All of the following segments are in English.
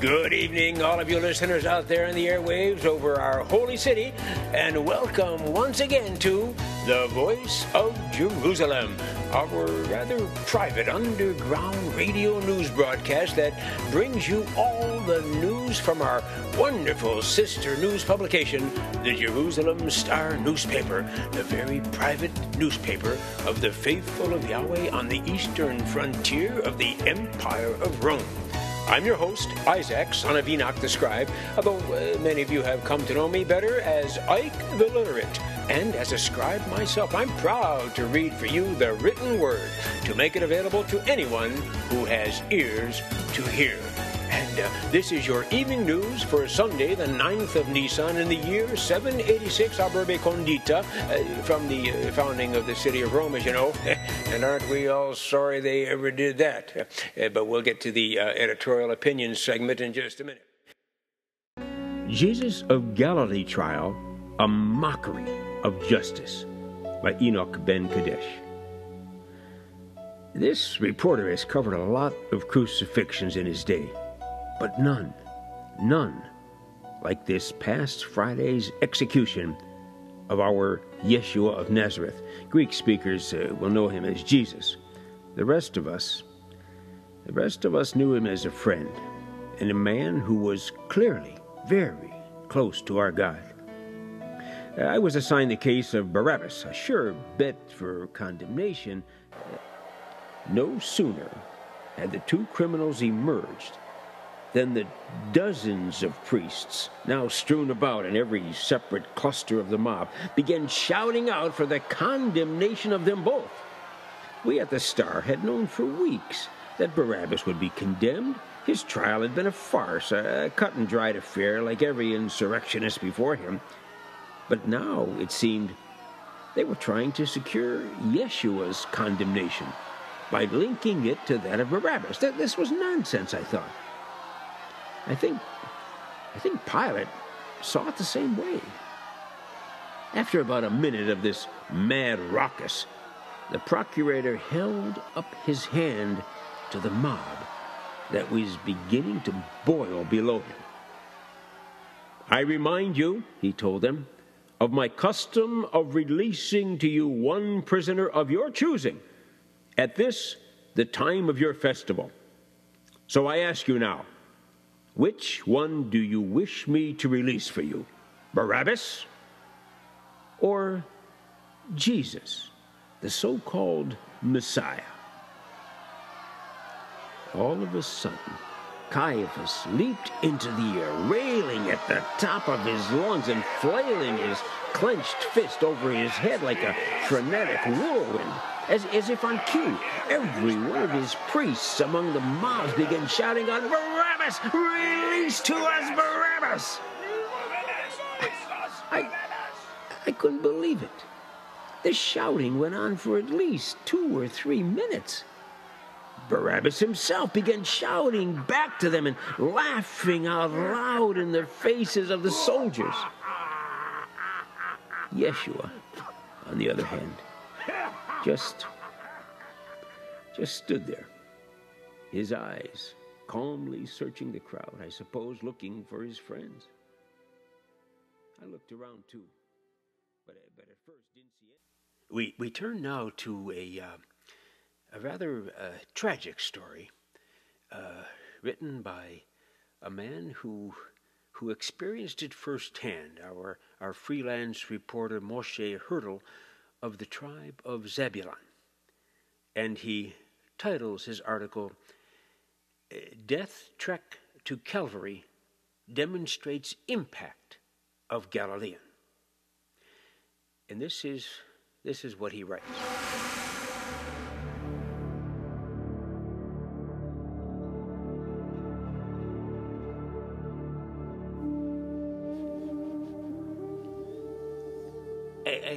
Good evening, all of you listeners out there in the airwaves over our holy city, and welcome once again to The Voice of Jerusalem, our rather private underground radio news broadcast that brings you all the news from our wonderful sister news publication, the Jerusalem Star newspaper, the very private newspaper of the faithful of Yahweh on the eastern frontier of the Empire of Rome. I'm your host, Isaac, son of Enoch the Scribe, although many of you have come to know me better as Ike the Literate. And as a scribe myself, I'm proud to read for you the written word to make it available to anyone who has ears to hear. And this is your evening news for Sunday, the 9th of Nisan in the year 786 Aberbe Condita, from the founding of the city of Rome, as you know. And aren't we all sorry they ever did that? But we'll get to the editorial opinion segment in just a minute. Jesus of Galilee trial, a mockery of justice, by Enoch ben Kadesh. This reporter has covered a lot of crucifixions in his day, but none like this past Friday's execution of our Yeshua of Nazareth. Greek speakers will know him as Jesus. The rest of us knew him as a friend and a man who was clearly very close to our God. I was assigned the case of Barabbas, a sure bet for condemnation. No sooner had the two criminals emerged than the dozens of priests, now strewn about in every separate cluster of the mob, began shouting out for the condemnation of them both. We at the Star had known for weeks that Barabbas would be condemned. His trial had been a farce, a cut-and-dried affair like every insurrectionist before him. But now, it seemed, they were trying to secure Yeshua's condemnation by linking it to that of Barabbas. This was nonsense, I thought. I think Pilate saw it the same way. After about a minute of this mad ruckus, the procurator held up his hand to the mob that was beginning to boil below him. "I remind you," he told them, "of my custom of releasing to you one prisoner of your choosing at this, the time of your festival. So I ask you now, which one do you wish me to release for you? Barabbas or Jesus, the so-called Messiah?" All of a sudden, Caiaphas leaped into the air, railing at the top of his lungs and flailing his clenched fist over his head like a frenetic whirlwind. As if on cue, every one of his priests among the mobs began shouting out, "Barabbas! Release to us Barabbas!" I couldn't believe it. The shouting went on for at least 2 or 3 minutes. Barabbas himself began shouting back to them and laughing out loud in the faces of the soldiers. Yeshua, on the other hand, just stood there, his eyes calmly searching the crowd, I suppose looking for his friends. I looked around too, but at first didn't see it. We turn now to a rather tragic story written by a man who experienced it firsthand, our freelance reporter Moshe Hurdle of the tribe of Zebulun. And he titles his article, "Death Trek to Calvary Demonstrates Impact of Galilean." And this is what he writes.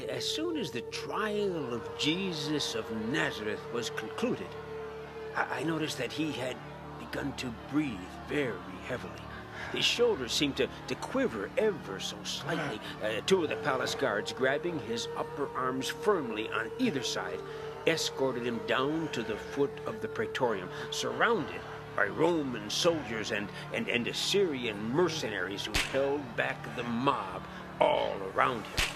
As soon as the trial of Jesus of Nazareth was concluded, I noticed that he had begun to breathe very heavily. His shoulders seemed to quiver ever so slightly. 2 of the palace guards, grabbing his upper arms firmly on either side, escorted him down to the foot of the praetorium, surrounded by Roman soldiers and Assyrian mercenaries who held back the mob all around him.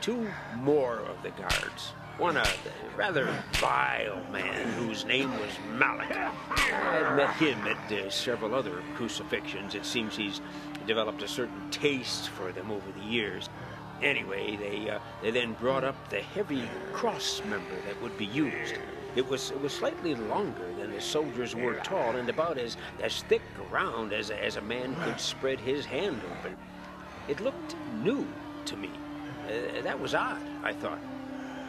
Two more of the guards, one a rather vile man whose name was Malik. I've met him at several other crucifixions. It seems he's developed a certain taste for them over the years. Anyway, they then brought up the heavy cross member that would be used. It was slightly longer than the soldiers were tall, and about as thick around as a man could spread his hand open. It looked new to me. That was odd, I thought.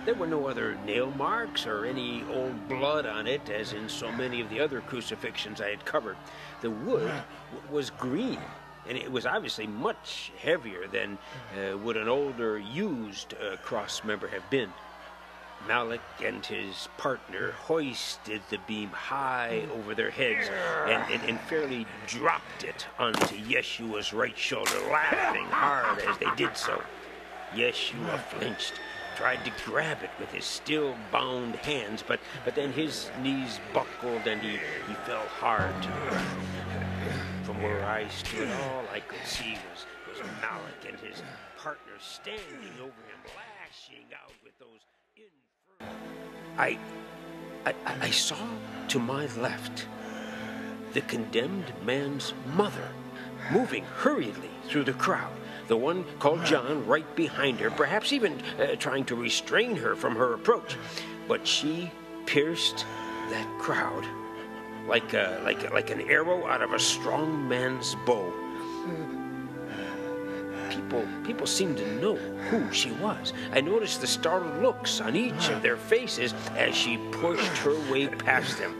There were no other nail marks or any old blood on it, as in so many of the other crucifixions I had covered. The wood was green, and it was obviously much heavier than would an older, used cross member have been. Malik and his partner hoisted the beam high over their heads and fairly dropped it onto Yeshua's right shoulder, laughing hard as they did so. Yeshua flinched, tried to grab it with his still bound hands, but then his knees buckled and he fell hard to the ground. From where I stood, all I could see was Malik and his partner standing over him, lashing out with those infernal... I saw to my left the condemned man's mother moving hurriedly through the crowd, the one called John right behind her, perhaps even trying to restrain her from her approach. But she pierced that crowd like an arrow out of a strong man's bow. People seemed to know who she was. I noticed the startled looks on each of their faces as she pushed her way past them.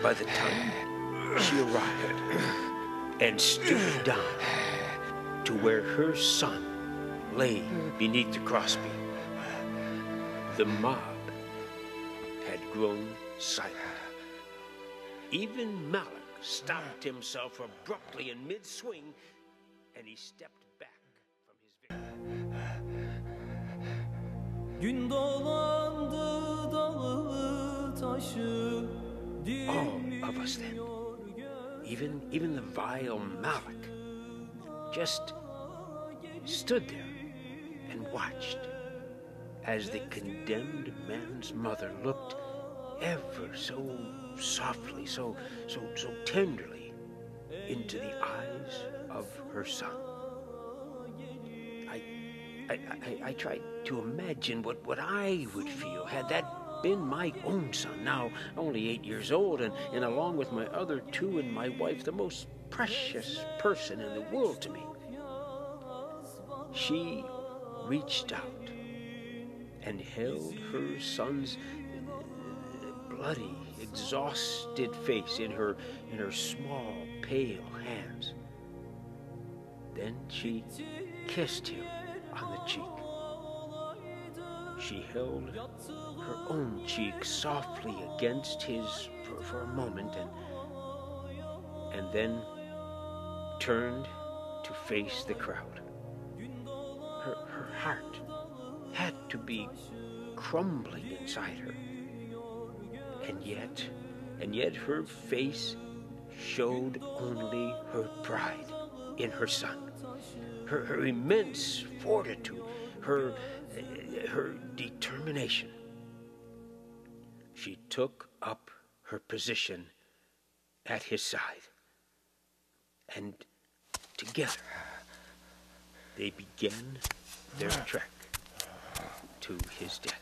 By the time she arrived and stooped down to where her son lay beneath the crossbeam, the mob had grown silent. Even Malik stopped himself abruptly in mid-swing, and he stepped back from his all of us then, even the vile Malik, just stood there and watched as the condemned man's mother looked ever so softly, so tenderly into the eyes of her son. I tried to imagine what I would feel had that been my own son, now only 8 years old, and along with my other two and my wife, the most precious person in the world to me. She reached out and held her son's bloody, exhausted face in her small, pale hands. Then she kissed him on the cheek. She held her own cheek softly against his for a moment, and then turned to face the crowd. Her heart had to be crumbling inside her. And yet her face showed only her pride in her son, her immense fortitude, her determination. She took up her position at his side, and together they began their trek to his death.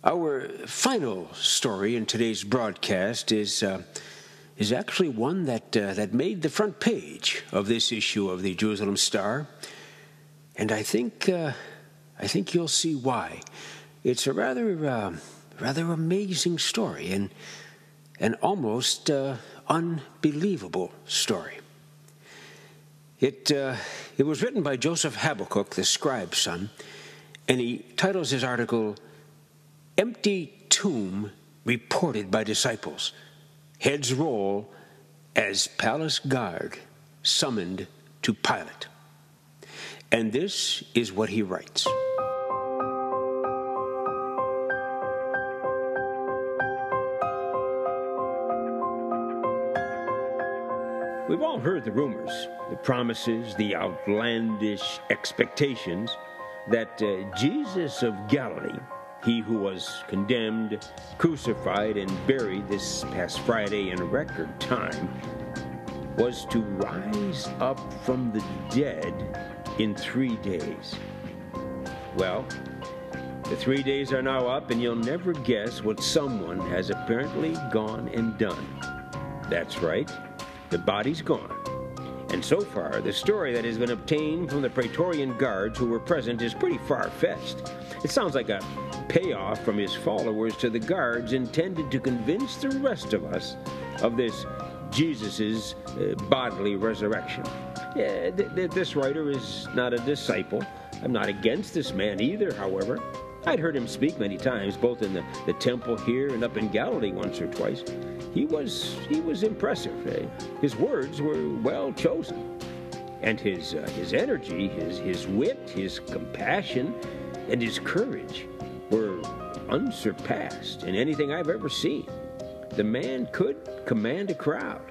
Our final story in today's broadcast is actually one that made the front page of this issue of the Jerusalem Star, and I think you'll see why. It's a rather amazing story and an almost unbelievable story. It was written by Joseph Habakkuk, the scribe's son, And he titles his article, Empty Tomb Reported by Disciples. Heads roll as palace guard summoned to Pilate. And this is what he writes. We've all heard the rumors, the promises, the outlandish expectations that Jesus of Galilee, he who was condemned, crucified, and buried this past Friday in record time, was to rise up from the dead in 3 days. Well, the 3 days are now up, and you'll never guess what someone has apparently gone and done. That's right. The body's gone. And so far, the story that has been obtained from the Praetorian guards who were present is pretty far-fetched. It sounds like a payoff from his followers to the guards intended to convince the rest of us of this Jesus' bodily resurrection. This writer is not a disciple. I'm not against this man either, however. I'd heard him speak many times, both in the temple here and up in Galilee once or twice. He was impressive. His words were well chosen. And his energy, his wit, his compassion, and his courage were unsurpassed in anything I've ever seen. The man could command a crowd.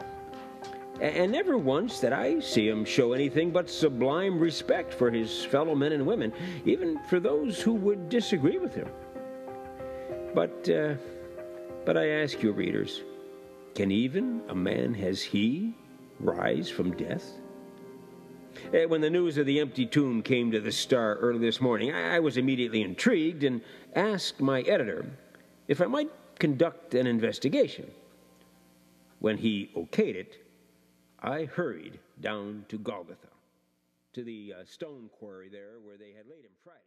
And never once did I see him show anything but sublime respect for his fellow men and women, even for those who would disagree with him. But I ask you, readers, can even a man as he rise from death? When the news of the empty tomb came to the Star early this morning, I was immediately intrigued and asked my editor if I might conduct an investigation. When he okayed it, I hurried down to Golgotha, to the stone quarry there where they had laid him Friday.